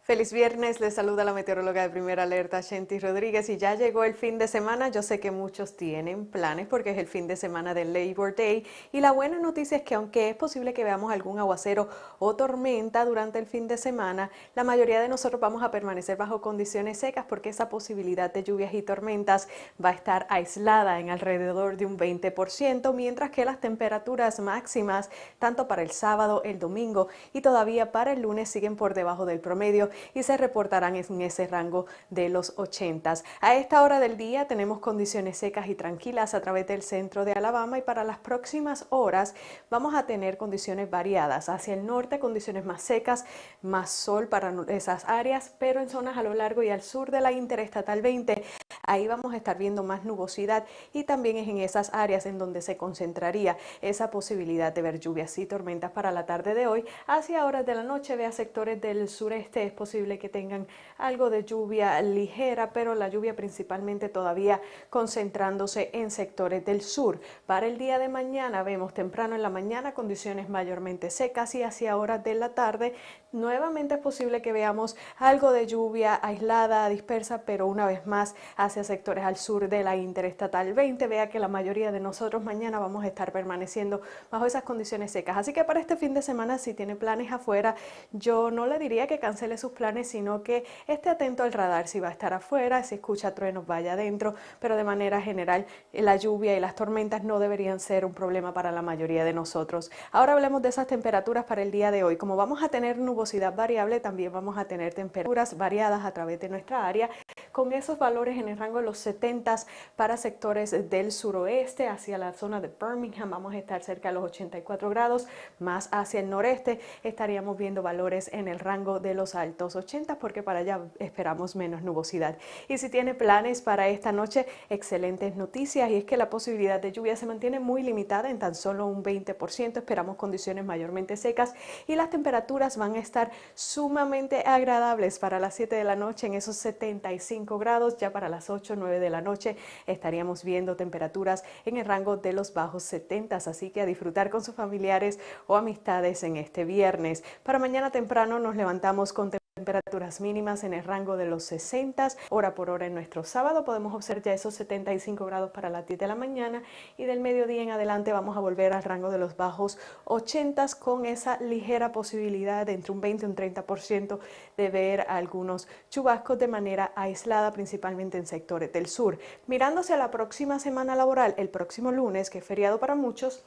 Feliz viernes, les saluda la meteoróloga de Primera Alerta, Shenty Rodríguez, y ya llegó el fin de semana. Yo sé que muchos tienen planes porque es el fin de semana del Labor Day, y la buena noticia es que aunque es posible que veamos algún aguacero o tormenta durante el fin de semana, la mayoría de nosotros vamos a permanecer bajo condiciones secas porque esa posibilidad de lluvias y tormentas va a estar aislada en alrededor de un 20%, mientras que las temperaturas máximas, tanto para el sábado, el domingo y todavía para el lunes, siguen por debajo del promedio y se reportarán en ese rango de los 80. A esta hora del día tenemos condiciones secas y tranquilas a través del centro de Alabama, y para las próximas horas vamos a tener condiciones variadas. Hacia el norte, condiciones más secas, más sol para esas áreas, pero en zonas a lo largo y al sur de la Interestatal 20, ahí vamos a estar viendo más nubosidad, y también es en esas áreas en donde se concentraría esa posibilidad de ver lluvias y tormentas para la tarde de hoy. Hacia horas de la noche, vea sectores del sureste, es posible que tengan algo de lluvia ligera, pero la lluvia principalmente todavía concentrándose en sectores del sur. Para el día de mañana vemos temprano en la mañana condiciones mayormente secas, y hacia horas de la tarde nuevamente es posible que veamos algo de lluvia aislada, dispersa, pero una vez más hacia sectores al sur de la Interestatal 20. Vea que la mayoría de nosotros mañana vamos a estar permaneciendo bajo esas condiciones secas. Así que para este fin de semana, si tiene planes afuera, yo no le diría que cancele sus planes, sino que esté atento al radar. Si va a estar afuera, si escucha truenos, vaya adentro, pero de manera general la lluvia y las tormentas no deberían ser un problema para la mayoría de nosotros. Ahora hablemos de esas temperaturas para el día de hoy. Como vamos a tener nubosidad variable, también vamos a tener temperaturas variadas a través de nuestra área, con esos valores en el rango de los 70 para sectores del suroeste. Hacia la zona de Birmingham vamos a estar cerca de los 84 grados, más hacia el noreste estaríamos viendo valores en el rango de los altos 80, porque para allá esperamos menos nubosidad. Y si tiene planes para esta noche, excelentes noticias, y es que la posibilidad de lluvia se mantiene muy limitada en tan solo un 20%. Esperamos condiciones mayormente secas y las temperaturas van a estar sumamente agradables para las 7 de la noche en esos 75 grados. Ya para las 8 o 9 de la noche estaríamos viendo temperaturas en el rango de los bajos 70, así que a disfrutar con sus familiares o amistades en este viernes. Para mañana temprano nos levantamos con temperaturas mínimas en el rango de los 60 hora por hora. En nuestro sábado podemos observar ya esos 75 grados para las 10 de la mañana, y del mediodía en adelante vamos a volver al rango de los bajos 80, con esa ligera posibilidad de entre un 20 y un 30% de ver algunos chubascos de manera aislada, principalmente en sectores del sur. Mirándose a la próxima semana laboral, el próximo lunes, que es feriado para muchos,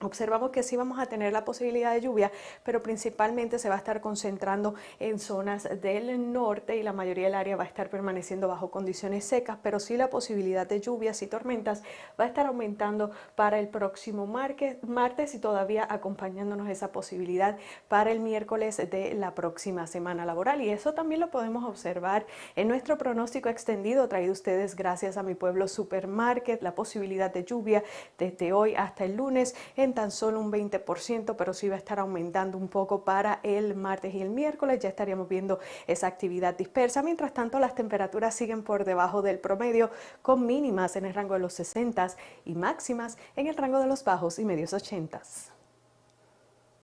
observamos que sí vamos a tener la posibilidad de lluvia, pero principalmente se va a estar concentrando en zonas del norte, y la mayoría del área va a estar permaneciendo bajo condiciones secas, pero sí la posibilidad de lluvias y tormentas va a estar aumentando para el próximo martes, y todavía acompañándonos esa posibilidad para el miércoles de la próxima semana laboral. Y eso también lo podemos observar en nuestro pronóstico extendido traído a ustedes gracias a Mi Pueblo Supermarket. La posibilidad de lluvia desde hoy hasta el lunes en tan solo un 20%, pero sí va a estar aumentando un poco para el martes y el miércoles. Ya estaríamos viendo esa actividad dispersa. Mientras tanto, las temperaturas siguen por debajo del promedio, con mínimas en el rango de los 60 y máximas en el rango de los bajos y medios 80.